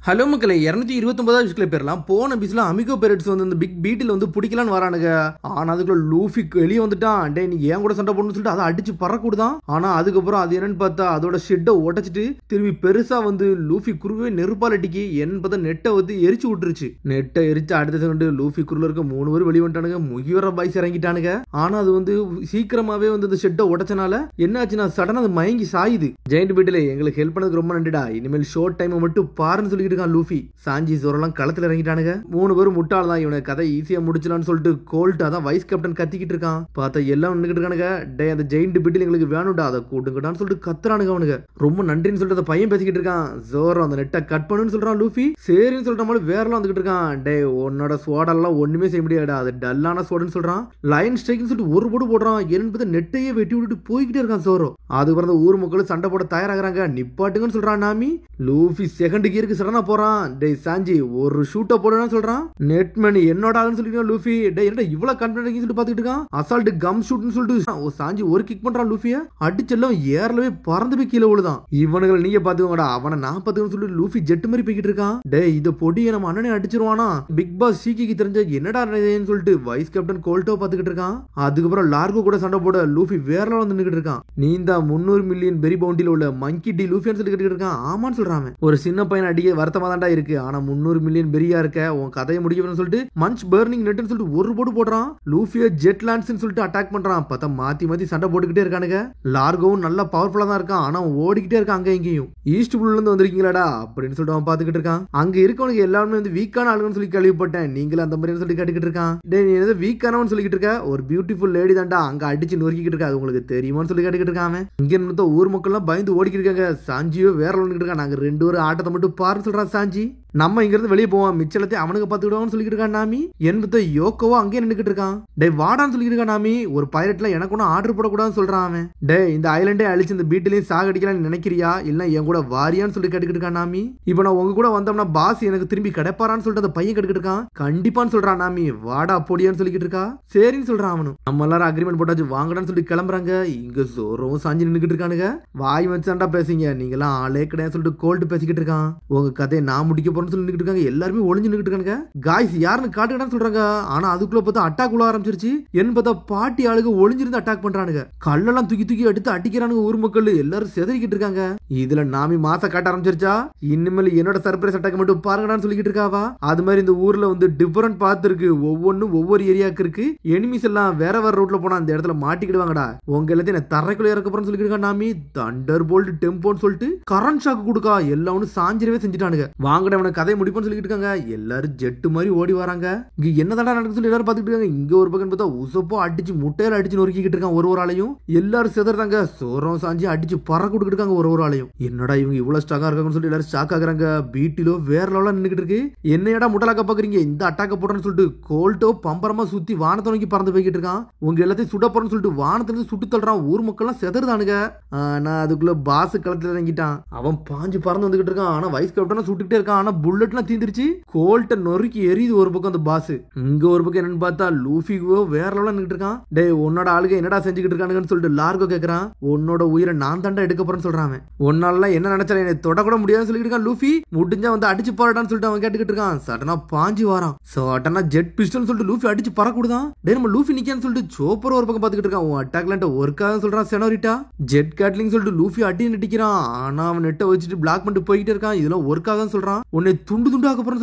Hello மக்களே 229 விஷயத்துல பேர்லாம் போன பீஸ்ல அமிகோ பெரட்ஸ் வந்து இந்த பிக் பீட்டில் வந்து பிடிக்கலான்னு வரானுங்க. ஆனா அதுக்குள்ள லூஃபி வெளியே வந்துட்டான். டே நீ ஏன் கூட சண்டை போடணும்னு சொல்லிட்டு அதை அடிச்சு பறக்கூடாதான். ஆனா அதுக்கப்புறம் அது என்னன்னு பார்த்தா அதோட ஷெட்டை உடைச்சிட்டு திரும்பி பெருசா வந்து லூஃபி குருவே நெருப்பால் அடிக்கி என்னன்னு பார்த்தா நெட்டை வந்து எரிச்சு விட்டுருச்சு. நெட்டை எரிச்சு அடுத்த செகண்ட் லூஃபி குருல இருக்க 3 பேர் வெளியே வந்துட்டானுங்க. முகிவர பாய்ஸ் இறங்கிட்டானுங்க. ஆனா அது வந்து சீக்கிரமாவே வந்து இந்த ஷெட்டை உடைச்சனால என்ன ஆச்சுன்னா சடனா அது மயங்கி சாயுது. ஜெயிண்ட் பீட்டில் எங்களுக்கு ஹெல்ப் பண்ணதுக்கு ரொம்ப நன்றிடா. இனிமேல் ஷோர்ட் டைம் மட்டும் பாருன்னு சொல்லிட்டு லூஃபி சாஞ்சி ஜோரெல்லாம் களத்துல இறங்கிட்டானுங்க. 3 பேரும் முட்டாள் தான். இவனை கதை ஈஸியா முடிச்சலான்னு சொல்லிட்டு கோல்ட் அதான் வைஸ் கேப்டன் கத்திக்கிட்டு இருக்கான். பார்த்தா எல்லாம் நின்னுக்கிட்டு இருக்கானுங்க. டே அந்த ஜெயிண்ட் பிட்டில் எங்களுக்கு வேணும்டா அதை கூட்டுங்கடான்னு சொல்லிட்டு கத்துறானுங்க. அவனுங்க ரொம்ப நன்றின்னு சொல்லிட்டு அந்த பையன் பேசிக்கிட்டு இருக்கான். ஜோரோ அந்த நெட்டை கட் பண்ணுன்னு சொல்றான். லூஃபி சரின்னு சொல்ற மாதிரி வேறலாம் வந்துகிட்டு இருக்கான். டே உன்னோட ஸ்வாடெல்லாம் ஒண்ணுமே செய்ய முடியாடா, அது டல்லான ஸ்வாடுன்னு சொல்றான். லைன் ஸ்ட்ரைக்னு சொல்லிட்டு ஒரு போடு போடுறான். என்னன்னு நெட்டையே வெட்டி விட்டுட்டு போய்கிட்டே இருக்கான் ஜோரோ. அதுக்கப்புறம் ஊர் மக்கள் சண்டை போட தயாராகிறாங்க. நிப்பாட்டுங்கன்னு சொல்றான் நாமி. லூஃபி செகண்ட் கியருக்கு சடனா போறான். டே சாஞ்சி ஒரு ஷூட்டை போடுன்னு சொல்றான். நெட்மேன் என்னோட ஆளுன்னு சொல்லிட்டு லூஃபி டே என்ன இவ்வளவு கான்ஃபிடன்ட் சொல்லிட்டு பாத்துக்கிட்டு இருக்கான். அசால்ட் கம் ஷூட்னு சொல்லிட்டு சாஞ்சி ஒரு கிக் பண்றான். லூஃபிய அடிச்செல்லாம் ஏறலவே பறந்து போய் கீழே விழுதான். இவனுங்களை நீங்க பாத்துக்கோங்கடா, அவனை நான் பாத்துக்கன்னு சொல்லிட்டு லூஃபி ஜெட் மாதிரி போய்கிட்டு இருக்கான். டே இத பொடியை நம்ம அண்ணனே அடிச்சிருவானா. பிக் பாஸ் சீக்கிக்கு தெரிஞ்ச என்னடா சொல்லிட்டு வைஸ் கேப்டன் கோல்ட்டோ பாத்துக்கிட்டு இருக்கான். அதுக்கப்புறம் லார்கோ கூட சண்டை போட லூஃபி வேற வந்து நின்னுட்டு இருக்கான். நீ தான் 300 மில்லியன் பெரி பவுண்டில உள்ள மங்கி டி லூஃபின்னு சொல்லிட்டு இருக்கான். ஆமான்னு சொல்றான். ஒரு சின்ன பையன் அடிக்க வருத்தமா தான்டா இருக்கு. ஆனா 300 மில்லியன் பெரியா இருக்க உன் கதையை முடிக்கணும்னு சொல்லிட்டு மஞ்ச் பர்னிங் நெட்னு சொல்லிட்டு ஒரு போடு போடுறான். லூஃபிய ஜெட் லான்ஸ்னு சொல்லிட்டு அட்டாக் பண்றான். பார்த்தா மாத்தி மாத்தி சண்டை போட்டுக்கிட்டே இருக்கானுங்க. லார்கோவும் நல்லா பவர்ஃபுல்லா தான் இருக்கான். ஆனா ஓடிக்கிட்டே இருக்கான் அங்க இங்கேயும். ஈஸ்ட் புல்ல இருந்து வந்திருக்கீங்களாடா அப்படின்னு சொல்லிட்டு அவன் பாத்துக்கிட்டு இருக்கான். அங்க இருக்கவனுக்கு எல்லாருமே வந்து வீக்கான ஆளுன்னு சொல்லி கேள்விப்பட்டேன். நீங்களும் அந்த மாதிரி சொல்லி கேட்டுக்கிட்டு இருக்கான். டே நீ ஏதோ வீக்கானவன் சொல்லிக்கிட்டு இருக்க, ஒரு பியூட்டிஃபுல் லேடி தான்டா அங்க அடிச்சு நொறுக்கிட்டு இருக்கா, அது உங்களுக்கு தெரியுமான்னு சொல்லி கேட்டுக்கிட்டு இருக்கான். இங்க இருந்து ஊர் மக்கள் எல்லாம் பயந்து ஓடிக்கிட்டு இருக்காங்க. சாஞ்சியோ வேற ஒன்று இருக்கான். நாங்க 2 பேரும் ஆட்டத்தை மட்டும் பாருன்னு சொல்றான் சாஞ்சி. நம்ம இங்க இருந்து வெளியே போவோம், மிச்சலத்தை அவனுக்கு பாத்துக்கிடுவான்னு சொல்லிட்டு இருக்கான் நாமி. என்பதை யோக்கோவோ அங்கே நின்னுக்கிட்டு இருக்கான். டே வாடான்னு சொல்லிட்டு இருக்கான் நாமி. ஒரு பைரட்ல எனக்கு ஒன்னும் ஆர்டர் போடக்கூடாதுன்னு சொல்றான் அவன். டே இந்த ஐலண்டே அழிச்சு இந்த பீட்டிலையும் சாகடிக்கலாம்னு நினைக்கிறியா இல்ல என் கூட வாரியான்னு சொல்லிட்டு கேட்டுக்கிட்டு இருக்கான் நாமி. இப்ப நான் உங்க கூட வந்தோம்னா பாஸ் எனக்கு திரும்பி கிடைப்பாரான்னு சொல்லிட்டு அந்த பையன் கேட்டுக்கிட்டு இருக்கான். கண்டிப்பான்னு சொல்றான் நாமி. வாடா பொடியான்னு சொல்லிக்கிட்டு இருக்கா. சரின்னு சொல்றான் அவனும். நம்ம எல்லாரும் அக்ரிமெண்ட் போட்டாச்சு வாங்கடான்னு சொல்லிட்டு கிளம்புறாங்க. இங்க ஜோரவும் சாஞ்சி நின்னுக்கிட்டு இருக்கானுங்க. வாய் வச்சாண்டா பேசிங்க, நீங்க எல்லாம் ஆளே கிடையாது சொல்லிட்டு கோல்ட் பேசிக்கிட்டு இருக்கான். உங்க கதையை நான் முடிக்க போறேன்னு சொல்லி நின்னுக்கிட்டு இருக்காங்க. எல்லாருமே ஒளிஞ்சு நின்னுட்டு இருக்காங்க. காய்ஸ் யாருன்னு காட்டுக்கடான்னு சொல்றாங்க. ஆனா அதுக்குள்ள பார்த்தா அட்டாக் உள்ள ஆரம்பிச்சிருச்சு. என்ன பார்த்தா பாட்டி ஆளுங்க ஒளிஞ்சிருந்து அட்டாக் பண்றானுங்க. கல்லெல்லாம் தூக்கி தூக்கி எடுத்து அடிக்கிறானுங்க. ஊர் மக்கள் எல்லாரும் செதறிக்கிட்டு இருக்காங்க. இதுல நாமி மாச காட்ட ஆரம்பிச்சிருச்சா. இனிமேல் என்னோட சர்ப்ரைஸ் அட்டாக் மட்டும் பாருங்கடான்னு சொல்லிக்கிட்டு இருக்காவா. அது மாதிரி இந்த ஊர்ல வந்து டிஃபரெண்ட் பாத்து இருக்கு. ஒவ்வொன்னும் ஒவ்வொரு ஏரியாவுக்கு இருக்கு. எனிமிஸ் எல்லாம் வேற வேற ரூட்ல போனா அந்த இடத்துல மாட்டிக்கிடுவாங்கடா. உங்க எல்லாத்தையும் நான் தரைக்குள்ள இறக்க போறேன்னு சொல்லிட்டு இருக்கா நாமி. தண்டர் போல்ட் டெம்போன்னு சொல்லிட்டு கரண்ட் ஷாக் கொடுக்கா. எல்லாரும் சாஞ்சிரவே செஞ்சுட்டானுங்க. வாங்கடா அவனை கதையை முடிப்போன்னு சொல்லிட்டு இருக்காங்க. எல்லாரும் ஜெட்டு மாதிரி ஓடி வராங்க. இங்க என்னதான் நடக்குது சொல்லி எல்லாரும் பாத்துக்கிட்டு இருக்காங்க. இங்க ஒரு பக்கம் பார்த்தா உசப்போ அடிச்சு முட்டையில அடிச்சு நொறுக்கிட்டு இருக்கான் ஒரு ஆளையும். எல்லாரும் செதறாங்க. சோரம் சாஞ்சி அடிச்சு பறக்க கொடுக்கிட்டு இருக்காங்க ஒரு ஆளையும். என்னடா இவங்க இவ்வளவு ஸ்ட்ராங்கா இருக்காங்கன்னு சொல்லி எல்லாரும் ஷாக் ஆகுறாங்க. பீட்டிலோ வேற லெவலா நின்னுக்கிட்டு இருக்கு. என்னையடா முட்டலாக்க பாக்குறீங்க, இந்த அட்டாக்க போடுறேன்னு சொல்லிட்டு கோல்ட்டோ பம்பரமா சுத்தி வானத்தை நோக்கி பறந்து போய்கிட்டு இருக்கான். உங்க எல்லாத்தையும் சுட போறேன்னு சொல்லிட்டு வானத்திலிருந்து சுட்டு தள்ளுறான். ஊர் மக்கள் எல்லாம் செதறுதானுங்க. ஆனா அதுக்குள்ள பாஸ் களத்துல இறங்கிட்டான். அவன் பாஞ்சு பறந்து வந்துகிட்டு இருக்கான். ஆனா வைஸ் கேப்டனா சுட்டுக்கிட்டே இருக்கான். ஆனா புல்லட் எல்லாம் தீந்துருச்சு. கோல்ட்ட நொறுக்கி எரியுது ஒரு பக்கம் அந்த பாஸ். இங்க ஒரு பக்கம் என்னன்னு பார்த்தா லூஃபிகோ வேற லெவலா நின்னுட்டு இருக்கான். டே உன்னோட ஆளுங்க என்னடா செஞ்சுக்கிட்டு இருக்கானுங்கன்னு சொல்லிட்டு லார்கோ கேக்குறான். உன்னோட உயிரை நான் தாண்டா எடுக்க போறேன்னு சொல்றான். உன்னால என்ன நினைச்சா என்னை தொட கூட முடியாதுன்னு சொல்லிட்டு இருக்கான் லூஃபி. முடிஞ்சா வந்து அடிச்சு போறாடான்னு சொல்லிட்டு அவன் கேட்டுக்கிட்டு இருக்கான். சடனா பாஞ்சு வாரான். சடனா ஜெட் பிஸ்டல் சொல்லிட்டு லூஃபி அடிச்சு பறக்கூடாதான். டே நம்ம லூஃபி நிக்கான்னு சொல்லிட்டு சோப்பர் ஒரு பக்கம் பாத்துக்கிட்டு இருக்கான். உன் அட்டாக்ல ஒர்க் ஆகுதுன்னு சொல்றான் செனோரிட்டா. ஜெட் கேட்லிங் சொல்லிட்டு லூஃபி அடி நடிக்கிறான். ஆனா அவன் நெட்டை வச்சுட்டு பிளாக் பண்ணிட்டு போயிட்டே இருக்கான். இதெல்லாம் ஒர்க் ஆகுதுன்னு சொல்றான். உன்னை துண்டு துண்டு ஆக்க போறேன்னு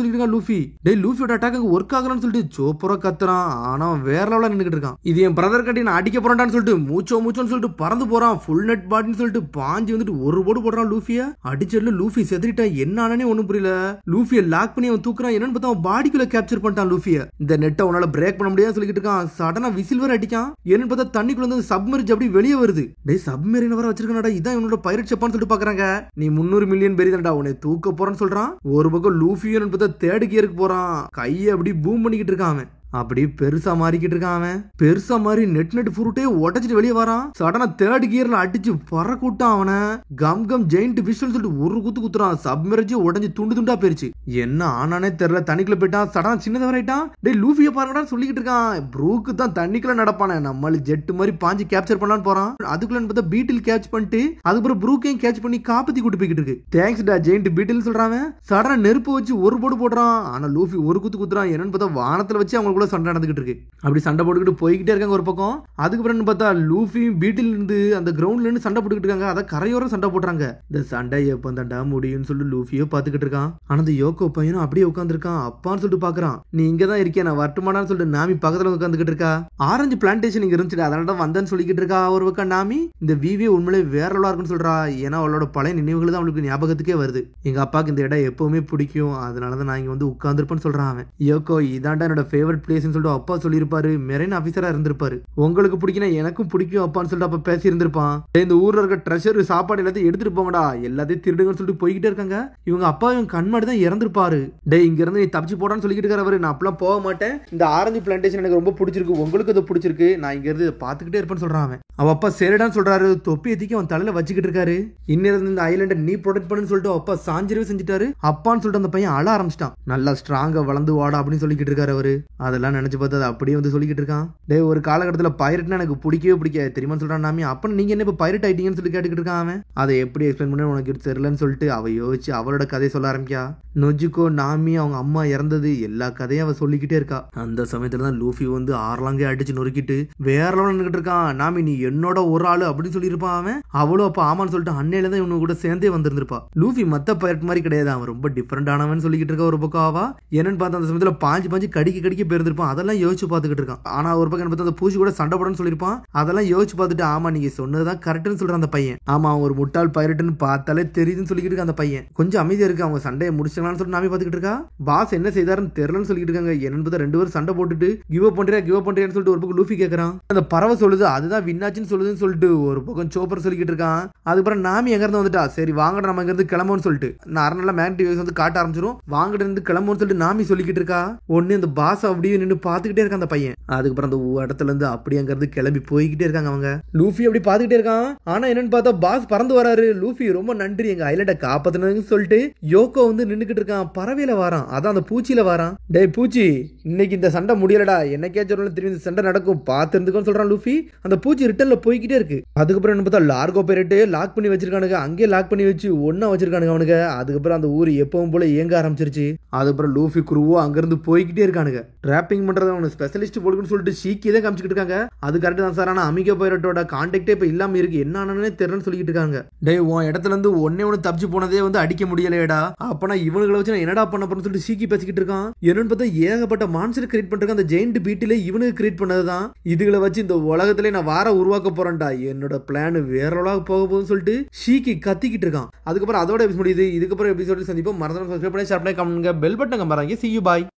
சொல்லிட்டு இருக்கான் லூஃபி. டே லூஃபியோட அட்டாக் ஒர்க் ஆகலன்னு சொல்லிட்டு சோப்பரா கத்துறான். ஆனா வேற லெவலா நின்னுக்கிட்டு இருக்கான். இது என் பிரதர் கட்டி நான் அடிக்க போறான்னு சொல்லிட்டு மூச்சோன்னு சொல்லிட்டு பறந்து போறான். ஃபுல் நெட் பாடின்னு சொல்லிட்டு பாஞ்சு வந்துட்டு ஒரு போடு போடுறான் லூஃபிய. அடிச்சதுல லூஃபி செதறிட்டா. என்ன ஆனே ஒண்ணும் புரியல. லூஃபிய லாக் பண்ணி அவன் தூக்குறான். என்னன்னு பார்த்தா அவன் பாடிக்குள்ள கேப்சர் பண்ணிட்டான் லூஃபிய. இந்த நெட்டை உன்னால பிரேக் பண்ண முடியாது சொல்லிட்டு இருக்கான். சடனா விசில் வேற அடிக்கான். என்னன்னு பார்த்தா தண்ணிக்குள்ள இருந்து சப்மரிஜ் அப்படி வெளியே வருது. டே சப்மரீன் வர வச்சிருக்கானடா. இதான் இவனோட பைரட் ஷிப்பான்னு சொல்லிட்டு பாக்குறாங்க. நீ 300 மில்லியன் பெரி தான்டா, உன்னை தூக்க போறேன்னு சொல்றான். ஒரு பக்கம் லூஃபியன்னு பார்த்தா தேர்ட் கியருக்கு போறான். கையை அப்படி பூம் பண்ணிக்கிட்டு இருக்கான் அவன். அப்படி பெருசா மாறிக்கிட்டு இருக்கான் அவன். பெருசா மாறி நெட் ஃப்ரூட்டே உடைச்சிட்டு வெளியே வரான். சடனா தேர்ட் கியர்ல அடிச்சு பறக்கூட்டான் அவனை. கம் கம் ஜெயிண்ட் விஷயம் சொல்லிட்டு ஒரு குத்துறான். சப்மெர்ஜி உடஞ்சி துண்டு துண்டா போயிருச்சு. என்ன ஆனானே தெரியல. தண்ணிக்குள்ள போயிட்டான். சடனா சின்னதா வரைட்டான். டேய் லூஃபிய பாருங்கடா சொல்லிக்கிட்டு இருக்கான். ப்ரூக்கு தான் தண்ணிக்குள்ள நடப்பானே, நம்மள ஜெட் மாதிரி பாஞ்சு கேப்சர் பண்ணலான்னு போறான். அதுக்குள்ள பார்த்தா பீட்டில் கேட்ச் பண்ணிட்டு அதுக்கப்புறம் ப்ரூக்கையும் கேட்ச் பண்ணி காப்பாத்தி கூட்டு போய்கிட்டு இருக்கு. தேங்க்ஸ் டா ஜெயிண்ட் பீட்டில் சொல்றான். சடனா நெருப்பு வச்சு ஒரு போடு போடுறான். ஆனா லூஃபி ஒரு குத்துறான். என்னன்னு பார்த்தா வானத்துல வச்சு அவங்களுக்குள்ள சண்டை நடந்துகிட்டு இருக்கு. அப்படி சண்டை போட்டுக்கிட்டு போய்கிட்டே இருக்காங்க ஒரு பக்கம். அதுக்கப்புறம் பார்த்தா லூஃபியும் பீட்டில் இருந்து அந்த கிரவுண்ட்ல இருந்து சண்டை போட்டுக்கிட்டு இருக்காங்க. அதை கரையோரம் சண்டை போடுறாங்க. இந்த சண்டை எப்ப தாண்டா முடியும்னு சொல்லி லூஃபியோ பாத்துக்கிட்டு இருக்கான். ஆனா அந்த யோகோ பையனும் அப்படியே உட்காந்துருக்கான். அப்பான்னு சொல்லிட்டு பாக்குறான். நீ இங்கதான் இருக்கேன், நான் வரட்டுமாடான்னு சொல்லிட்டு நாமி பக்கத்துல உட்காந்துக்கிட்டு இருக்கா. ஆரஞ்சு பிளான்டேஷன் இங்க இருந்துச்சு, அதனால வந்தேன்னு சொல்லிக்கிட்டு இருக்கா. ஒரு பக்கம் நாமி இந்த விவே உண்மையிலே வேற லெவலா இருக்குன்னு சொல்றா. ஏன்னா அவளோட பழைய நினைவுகள் தான் அவளுக்கு ஞாபகத்துக்கே வருது. எங்க அப்பாக்கு இந்த இடம் எப்பவுமே பிடிக்கும், அதனாலதான் நான் இங்க வந்து உட்கார்ந்துருப்பேன்னு சொல்றான் அவன். யோகோ இதாண்டா என்னோட ஃபேவரட் பிளேஸ்னு சொல்லிட்டு அப்பா சொல்லியிருப்பாரு. மெரைன் ஆபீசரா இருந்திருப்பாரு. உங்களுக்கு பிடிக்குன்னா எனக்கும் பிடிக்கும் அப்பான்னு சொல்லிட்டு அப்ப பேசி இருந்திருப்பான். இந்த ஊர்ல இருக்க ட்ரெஷர் சாப்பாடு எல்லாத்தையும் எடுத்துட்டு போங்கடா, எல்லாத்தையும் திருடுங்கன்னு சொல்லிட்டு போய்கிட்டே இருக்காங்க. இவங்க அப்பா இவங்க கண்மாடி தான் இறந்திருப்பாரு. டே இங்க இருந்து நீ தப்பிச்சு போடான்னு சொல்லிக்கிட்டு இருக்காரு. நான் அப்பெல்லாம் போக மாட்டேன், இந்த ஆரஞ்சு பிளான்டேஷன் எனக்கு ரொம்ப பிடிச்சிருக்கு, உங்களுக்கு அது பிடிச்சிருக்கு, நான் இங்க இருந்து பாத்துக்கிட்டே இருப்பேன்னு சொல்றான் அவன். அவ அப்பா சரிடான்னு சொல்றாரு. தொப்பி எத்திக்கு அவன் தலையில வச்சுக்கிட்டு இருக்காரு. இன்னிருந்து இந்த ஐலண்டை நீ ப்ரொடெக்ட் பண்ணுன்னு சொல்லிட்டு அப்பா சாஞ்சிரவே செஞ்சுட்டாரு. அப்பான்னு சொல்லிட்டு அந்த பையன் அழ ஆரம்பிச்சிட்டான். நல்லா ஸ்ட்ராங்கா வளர்ந்து வாடா அப்படின்னு சொல்லிக்கிட்டு இருக்காரு அவரு. அதெல்லாம் நினைச்சு பார்த்து அதை அப்படியே வந்து சொல்லிக்கிட்டு இருக்கான். டே ஒரு காலகட்டத்தில் பைரட்னா எனக்கு பிடிக்கவே பிடிக்காது தெரியுமா சொல்றான் நாமி. அப்ப நீங்க என்ன இப்ப பைரட் ஆயிட்டீங்கன்னு சொல்லி கேட்டுக்கிட்டு இருக்கான் அவன். அதை எப்படி எக்ஸ்பிளைன் பண்ண உனக்கு தெரியலன்னு சொல்லிட்டு அவ யோசிச்சு அவளோட கதையை சொல்ல ஆரம்பிக்கா. நொஜுக்கோ நாமி அவங்க அம்மா இறந்தது எல்லா கதையும் அவ சொல்லிக்கிட்டே இருக்கா. அந்த சமயத்துல தான் லூஃபி வந்து ஆர்லாங்கே அடிச்சு நொறுக்கிட்டு வேற லெவல் நின்னுகிட்டு இருக்கான். நாமி நீ என்னோட ஒரு ஆளு அப்படின்னு சொல்லியிருப்பான் அவன். அவளும் அப்ப ஆமான்னு சொல்லிட்டு அன்னையில தான் இவனு கூட சேர்ந்தே வந்திருந்திருப்பா. லூஃபி மத்த பைரட் மாதிரி கிடையாது, அவன் ரொம்ப டிஃபரெண்ட் ஆனவன் சொல்லிக்கிட்டு இருக்க. ஒரு பக்கம் ஆவா என்னன்னு பார்த்தா அந்த சமயத்துல பாஞ்சு கடிக்க போயிருந்திருப்பான். அதெல்லாம் யோசிச்சு பார்த்துக்கிட்டு இருக்கான். ஆனா ஒரு பக்கம் பார்த்தா அந்த பூச்சி கூட சண்டை போடணும்னு சொல்லியிருப்பான். அதெல்லாம் யோசிச்சு பார்த்துட்டு ஆமா நீங்க சொன்னதுதான் கரெக்ட்னு சொல்றான் அந்த பையன். ஆமா அவன் ஒரு முட்டாள் பைரட்னு பார்த்தாலே தெரியுதுன்னு சொல்லிக்கிட்டு இருக்க அந்த பையன். கொஞ்சம் அமைதியா இருக்கு, அவங்க சண்டையை முடிச்சாங்கன்னு சொல்லிட்டு நாமி பார்த்துக்கிட்டு இருக்கா. பாஸ் என்ன செய்தாருன்னு தெரியலன்னு சொல்லிட்டு இருக்காங்க. என்னன்னு பார்த்தா ரெண்டு பேரும் சண்டை போட்டுட்டு கிவ் அப் பண்றியான்னு சொல்லிட்டு ஒரு பக்கம் லூஃபி கேட்கறான். அந்த பறவை சொல்லுது அதுதான் வின்னாச்சுன்னு சொல்லுதுன்னு சொல்லிட்டு ஒரு பக்கம் சோப்பர் சொல்லிக்கிட்டு இருக்கான். அதுக்கப்புறம் நாமி எங்க இருந்து வந்துட்டா. சரி வாங்கடா நம்ம இங்க இருந்து கிளம்புன்னு சொல்லிட்டு நார்மலா மேக்னெட்டிக் வேவ்ஸ் வந்து காட்ட ஆரம்பிச்சிரும். வாங்கட இருந்து கிளம்புன்னு சொல்லிட்டு நாமி சொல்லிக்கிட்டு இருக்கா. ஒன்னு அந்த பாஸ் அப்படியே நின்று பாத்துக்கிட்டே இருக்கான் அந்த பையன். அதுக்கப்புறம் அந்த இடத்துல இருந்து அப்படியே அங்க இருந்து கிளம்பி போய்கிட்டே இருக்காங்க அவங்க. லூஃபி அப்படி பாத்துக்கிட்டே இருக்கான். ஆனா என்னன்னு பார்த்தா பாஸ் பறந்து வராரு. லூஃபி ரொம்ப நன்றி எங்க ஐலண்ட காப்பாத்துனதுன்னு சொல்லிட்டு யோகோ வந்து நின்னுக்கிட்டு இருக்கான். பறவையில வாரான், அதான் அந்த பூச்சியில வாரான். டேய் பூச்சி இன்னைக்கு இந்த சண்டை முடியலடா, என்னைக்காச்சும் திரும்பி இந்த சண்டை நடக்கும் பார்த்து இருந்துக்கோன்னு சொல்றான் லூஃபி. அந்த பூச்சி ரிட்டர்ன்ல போய்கிட்டே இருக்கு. அதுக்கப்புறம் என்ன பார்த்தா லார்கோ பேரட்டு லாக் பண்ணி வச்சிருக்கானுங்க. அங்கே லாக் பண்ணி வச்சு ஒன்னா வச்சிருக்கானுங்க அவனுங்க. அதுக்கப்புறம் அந்த ஊர் எப்பவும் போல இயங்க ஆரம்பிச்சிருச்சு. அதுக்கப்புறம் லூஃபி குருவோ அங்கிருந்து போய்கிட்டே இருக்கானுங்க. டிராப்பிங் பண்றது அவனு ஸ்பெஷலிஸ்ட் போடுன்னு சொல்லிட்டு ஷீக்கி தான் காமிச்சிட்டு இருக்காங்க. அது கரெக்ட் தான் சார். ஆனா அமிகோ பைரட்டோட கான்டாக்டே இப்ப இல்லாம இருக்கு, என்ன ஆனே தெரியலன்னு சொல்லிட்டு இருக்காங்க. டே உன் இடத்துல இருந்து ஒன்னு தப்பிச்சு போனதே வந்து அடிக்க முடியலையடா, அப்பனா இவனுங்களை வச்சு நான் என்னடா பண்ண போறேன்னு சொல்லிட்டு ஷீக்கி பேசிக்கிட்டு இருக்கான். என்னன்னு பார்த்தா ஏகப்பட்ட மான்ஸ்டர் கிரியேட் பண்றாங்க. அந்த ஜெயிண்ட் பீட்டில இவனுக்கு கிரியேட் பண்ணதுதான். இதுகளை வச்சு இந்த உலகத்திலே நான் வார உருவாக்க போறேன்டா, என்னோட பிளான் வேற உலக போக போகுதுன்னு சொல்லிட்டு ஷீக்கி கத்திக்கிட்டு இருக்கான். அதுக்கப்புறம் அதோட எபிசோட் முடியுது. இதுக்கப்புறம் எபிசோட் சந்திப்போம். மறந்துடாம சப்ஸ்கிரைப் பண்ணி ஷேர் பண்ணி கமெண்ட் பெல் பட்டன் கம்பறாங்க. See you bye.